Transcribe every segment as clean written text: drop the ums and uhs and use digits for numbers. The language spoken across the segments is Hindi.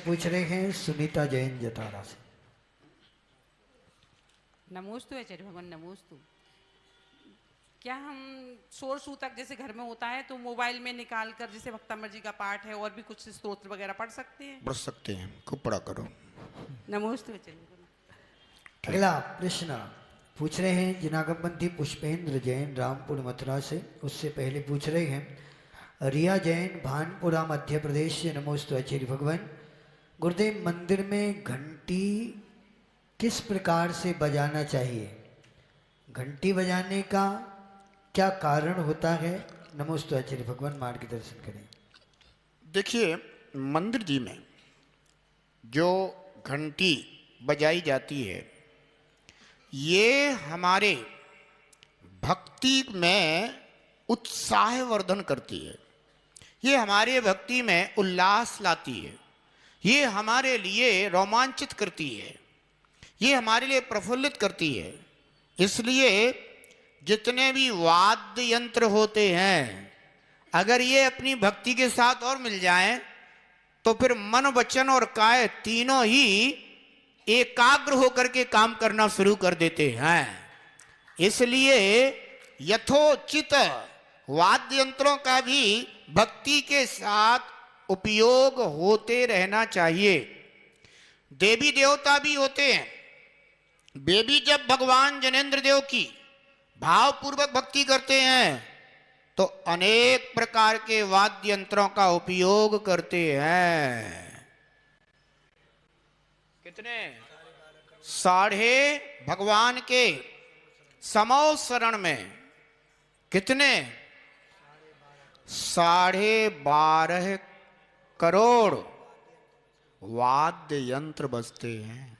पूछ रहे हैं सुनीता जैन जतारा से। नमोस्तु आचार्य भगवान, नमोस्तु। क्या हम शोर सूतक जैसे घर में होता है तो मोबाइल में निकाल कर जैसे भक्तामृत जी का पाठ है और भी कुछ स्तोत्र वगैरह पढ़ सकते हैं? पढ़ सकते हैं, खूब पढ़ा करो। नमोस्तु आचार्य भगवान। अगला प्रश्न पूछ रहे हैं जिनागमपंथी पुष्पेंद्र जैन रामपुर मथुरा से। उससे पहले पूछ रहे हैं रिया जैन भानपुरा मध्य प्रदेश से। नमोस्तु आचार्य भगवान। गुरुदेव, मंदिर में घंटी किस प्रकार से बजाना चाहिए? घंटी बजाने का क्या कारण होता है? नमोस्तु आचार्य भगवान, मार्गदर्शन करें। देखिए, मंदिर जी में जो घंटी बजाई जाती है ये हमारे भक्ति में उत्साह वर्धन करती है, ये हमारे भक्ति में उल्लास लाती है, ये हमारे लिए रोमांचित करती है, ये हमारे लिए प्रफुल्लित करती है। इसलिए जितने भी वाद्य यंत्र होते हैं अगर ये अपनी भक्ति के साथ और मिल जाएं तो फिर मन वचन और काया तीनों ही एकाग्र होकर के काम करना शुरू कर देते हैं। इसलिए यथोचित वाद्य यंत्रों का भी भक्ति के साथ उपयोग होते रहना चाहिए। देवी देवता भी होते हैं, वे भी जब भगवान जनेंद्र देव की भावपूर्वक भक्ति करते हैं तो अनेक प्रकार के वाद्य यंत्रों का उपयोग करते हैं। कितने? 12.5 भगवान के समो शरण में कितने? 12.5 करोड़ वाद्य यंत्र बजते हैं।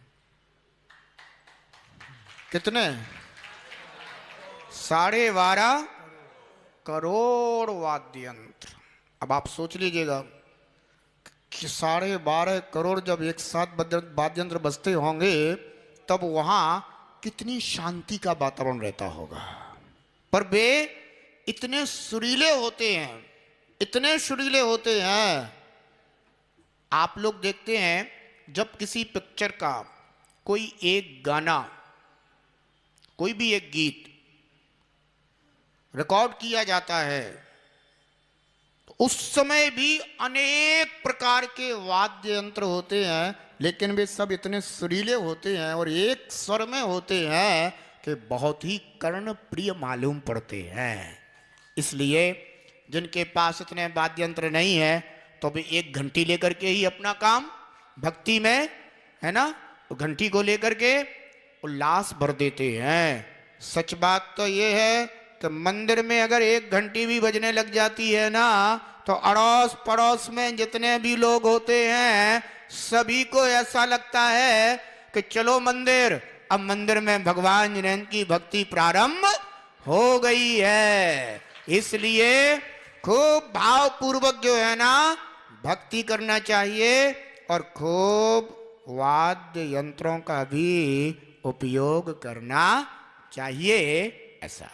कितने? 12.5 करोड़ वाद्य यंत्र। अब आप सोच लीजिएगा कि 12.5 करोड़ जब एक साथ वाद्य यंत्र बजते होंगे तब वहां कितनी शांति का वातावरण रहता होगा। पर वे इतने सुरीले होते हैं, इतने सुरीले होते हैं। आप लोग देखते हैं जब किसी पिक्चर का कोई एक गाना, कोई भी एक गीत रिकॉर्ड किया जाता है तो उस समय भी अनेक प्रकार के वाद्य यंत्र होते हैं, लेकिन वे सब इतने सुरीले होते हैं और एक स्वर में होते हैं कि बहुत ही कर्ण प्रिय मालूम पड़ते हैं। इसलिए जिनके पास इतने वाद्य यंत्र नहीं है तो वे एक घंटी लेकर के ही अपना काम भक्ति में, है ना, तो घंटी को लेकर के उल्लास भर देते हैं। सच बात तो ये है कि मंदिर में अगर एक घंटी भी बजने लग जाती है ना तो अड़ोस पड़ोस में जितने भी लोग होते हैं सभी को ऐसा लगता है कि चलो मंदिर, अब मंदिर में भगवान जिनेंद्र की भक्ति प्रारंभ हो गई है। इसलिए खूब भावपूर्वक जो है ना भक्ति करना चाहिए और खूब वाद्य यंत्रों का भी उपयोग करना चाहिए, ऐसा।